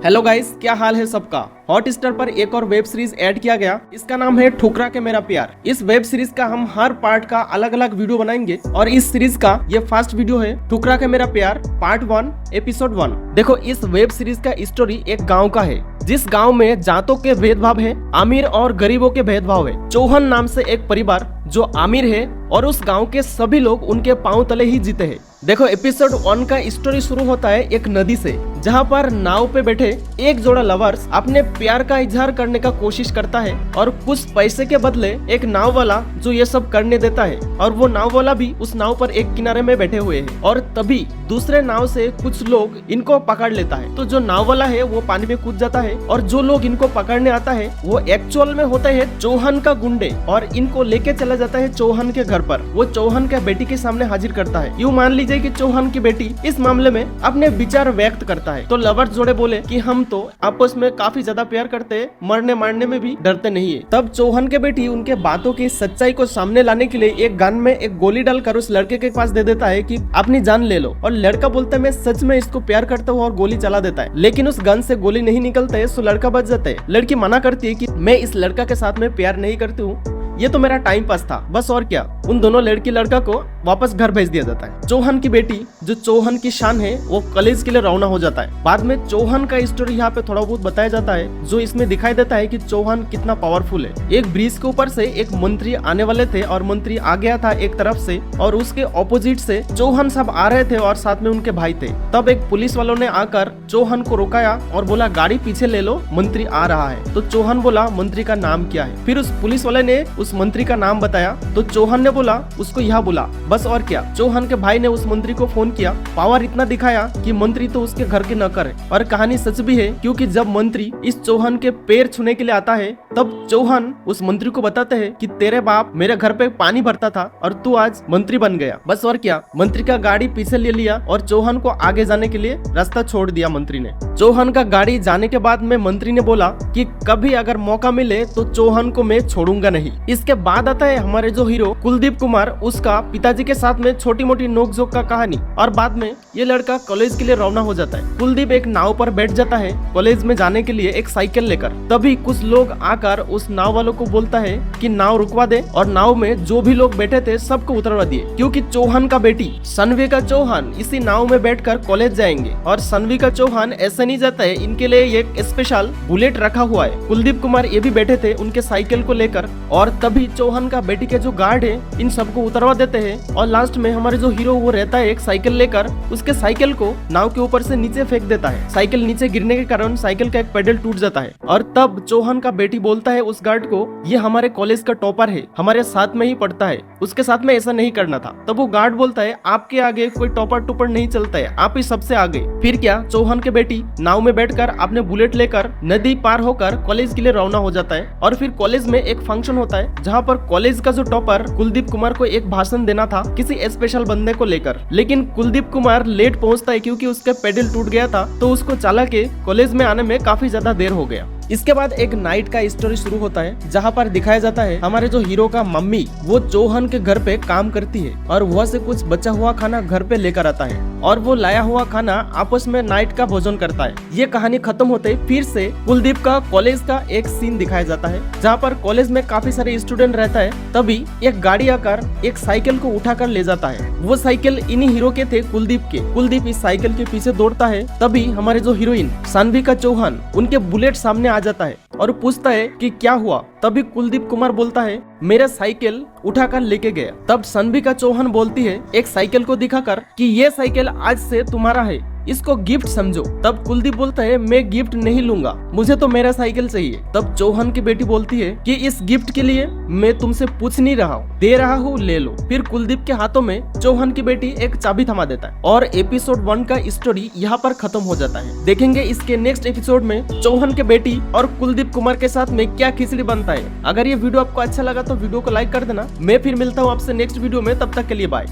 Hello guys, क्या हाल है सबका। हॉटस्टार पर एक और वेब सीरीज ऐड किया गया। इसका नाम है ठुकरा के मेरा प्यार। इस वेब सीरीज का हम हर पार्ट का अलग अलग वीडियो बनाएंगे और इस सीरीज का ये फर्स्ट वीडियो है ठुकरा के मेरा प्यार पार्ट 1 एपिसोड 1। देखो, इस वेब सीरीज का स्टोरी एक गाँव का है जिस गांव में जातों के भेदभाव है, अमीर और गरीबों के भेदभाव है। चौहान नाम से एक परिवार जो अमीर है और उस गांव के सभी लोग उनके पांव तले ही जीते हैं। देखो, एपिसोड 1 का स्टोरी शुरू होता है एक नदी से, जहां पर नाव पे बैठे एक जोड़ा लवर्स अपने प्यार का इजहार करने का कोशिश करता है और कुछ पैसे के बदले एक नाव वाला जो ये सब करने देता है, और वो नाव वाला भी उस नाव पर एक किनारे में बैठे हुए हैं। और तभी दूसरे नाव से कुछ लोग इनको पकड़ लेता है। तो जो नाव वाला है वो पानी में कूद जाता है और जो लोग इनको पकड़ने आता है वो एक्चुअल में होता है चौहान का गुंडे, और इनको लेके चला जाता है चौहान के घर पर। वो चौहान के बेटी के सामने हाजिर करता है। यूँ मान लीजिए कि चौहान की बेटी इस मामले में अपने विचार व्यक्त करता है। तो लवर्स जोड़े बोले कि हम तो आपस में काफी ज्यादा प्यार करते हैं, मरने मारने में भी डरते नहीं है। तब चौहान के बेटी उनके बातों की सच्चाई को सामने लाने के लिए एक गन में एक गोली डालकर उस लड़के के पास दे देता है कि अपनी जान ले लो। और लड़का बोलता है मैं सच में इसको प्यार करता हूँ, और गोली चला देता है। लेकिन उस गन से गोली नहीं निकलता है, तो लड़का बच जाता है। लड़की मना करती है कि मैं इस लड़का के साथ में प्यार नहीं करती हूँ, ये तो मेरा टाइम पास था बस, और क्या। उन दोनों लड़की लड़का को वापस घर भेज दिया जाता है। चौहान की बेटी जो चौहान की शान है वो कॉलेज के लिए रवाना हो जाता है। बाद में चौहान का स्टोरी यहाँ पे थोड़ा बहुत बताया जाता है, जो इसमें दिखाई देता है कि चौहान कितना पावरफुल है। एक ब्रिज के ऊपर से एक मंत्री आने वाले थे और मंत्री आ गया था एक तरफ से, और उसके ऑपोजिट से चौहान सब आ रहे थे और साथ में उनके भाई थे। तब एक पुलिस वालों ने आकर चौहान को रोकाया और बोला गाड़ी पीछे ले लो, मंत्री आ रहा है। तो चौहान बोला मंत्री का नाम क्या है। फिर उस पुलिस वाले ने उस मंत्री का नाम बताया, तो चौहान ने बोला उसको यहाँ बुला, बस, और क्या। चौहान के भाई ने उस मंत्री को फोन किया, पावर इतना दिखाया कि मंत्री तो उसके घर के नौकर है। और कहानी सच भी है, क्योंकि जब मंत्री इस चौहान के पैर छूने के लिए आता है तब चौहान उस मंत्री को बताते हैं कि तेरे बाप मेरे घर पे पानी भरता था और तू आज मंत्री बन गया, बस, और क्या। मंत्री का गाड़ी पीछे ले लिया और चौहान को आगे जाने के लिए रास्ता छोड़ दिया मंत्री ने। चौहान का गाड़ी जाने के बाद में मंत्री ने बोला कि कभी अगर मौका मिले तो चौहान को मैं छोड़ूंगा नहीं। इसके बाद आता है हमारे जो हीरो कुलदीप कुमार, उसका पिताजी के साथ में छोटी मोटी नोकझोंक का कहानी। और बाद में ये लड़का कॉलेज के लिए रवाना हो जाता है। कुलदीप एक नाव पर बैठ जाता है कॉलेज में जाने के लिए एक साइकिल लेकर। तभी कुछ लोग आकर उस नाव वालों को बोलता है कि नाव रुकवा दे, और नाव में जो भी लोग बैठे थे सबको उतरवा दिए, क्योंकि चौहान का बेटी सनविका चौहान इसी नाव में बैठकर कॉलेज जाएंगे। और सनविका चौहान ऐसे नहीं जाता है, इनके लिए एक स्पेशल बुलेट रखा हुआ है। कुलदीप कुमार ये भी बैठे थे उनके साइकिल को लेकर, और तभी चौहान का बेटी के जो गार्ड है इन सबको उतरवा देते हैं। और लास्ट में हमारे जो हीरो वो रहता है एक साइकिल लेकर, उसके साइकिल को नाव के ऊपर से नीचे फेंक देता है। साइकिल नीचे गिरने के कारण साइकिल का एक पेडल टूट जाता है। और तब चौहान का बेटी बोलता है उस गार्ड को, ये हमारे कॉलेज का टॉपर है, हमारे साथ में ही पढ़ता है, उसके साथ में ऐसा नहीं करना था। तब वो गार्ड बोलता है आपके आगे कोई टॉपर टूपर नहीं चलता है, आप ही सबसे आगे। फिर क्या, चौहान के बेटी नाव में बैठकर अपने बुलेट लेकर नदी पार होकर कॉलेज के लिए रवाना हो जाता है। और फिर कॉलेज में एक फंक्शन होता है जहाँ पर कॉलेज का जो टॉपर कुलदीप कुमार को एक भाषण देना था किसी स्पेशल बंदे को लेकर। लेकिन कुलदीप कुमार लेट पहुंचता है क्योंकि उसका पेडल टूट गया था, तो उसको चला के कॉलेज में आने में काफी ज्यादा देर हो गया। इसके बाद एक नाइट का स्टोरी शुरू होता है जहाँ पर दिखाया जाता है हमारे जो हीरो का मम्मी वो चौहान के घर पे काम करती है और वह से कुछ बचा हुआ खाना घर पे लेकर आता है, और वो लाया हुआ खाना आपस में नाइट का भोजन करता है। ये कहानी खत्म होते ही फिर से कुलदीप का कॉलेज का एक सीन दिखाया जाता है जहाँ पर कॉलेज में काफी सारे स्टूडेंट रहता है। तभी एक गाड़ी आकर एक साइकिल को उठाकर ले जाता है। वो साइकिल इन्हीं हीरो के थे, कुलदीप के। कुलदीप इस साइकिल के पीछे दौड़ता है। तभी हमारे जो हीरोइन सानविका चौहान उनके बुलेट सामने आ जाता है और पूछता है कि क्या हुआ। तभी कुलदीप कुमार बोलता है मेरा साइकिल उठाकर लेके गया। तब सनविका चौहान बोलती है एक साइकिल को दिखाकर कि ये साइकिल आज से तुम्हारा है, इसको गिफ्ट समझो। तब कुलदीप बोलता है मैं गिफ्ट नहीं लूंगा, मुझे तो मेरा साइकिल चाहिए। तब चौहान की बेटी बोलती है कि इस गिफ्ट के लिए मैं तुमसे पूछ नहीं रहा हूँ, दे रहा हूँ, ले लो। फिर कुलदीप के हाथों में चौहान की बेटी एक चाबी थमा देता है और एपिसोड 1 का स्टोरी यहाँ पर खत्म हो जाता है। देखेंगे इसके नेक्स्ट एपिसोड में चौहान के बेटी और कुलदीप कुमार के साथ में क्या खिचड़ी बनता है। अगर ये वीडियो आपको अच्छा लगा तो वीडियो को लाइक कर देना। मैं फिर मिलता हूँ आपसे नेक्स्ट वीडियो में, तब तक के लिए बाय।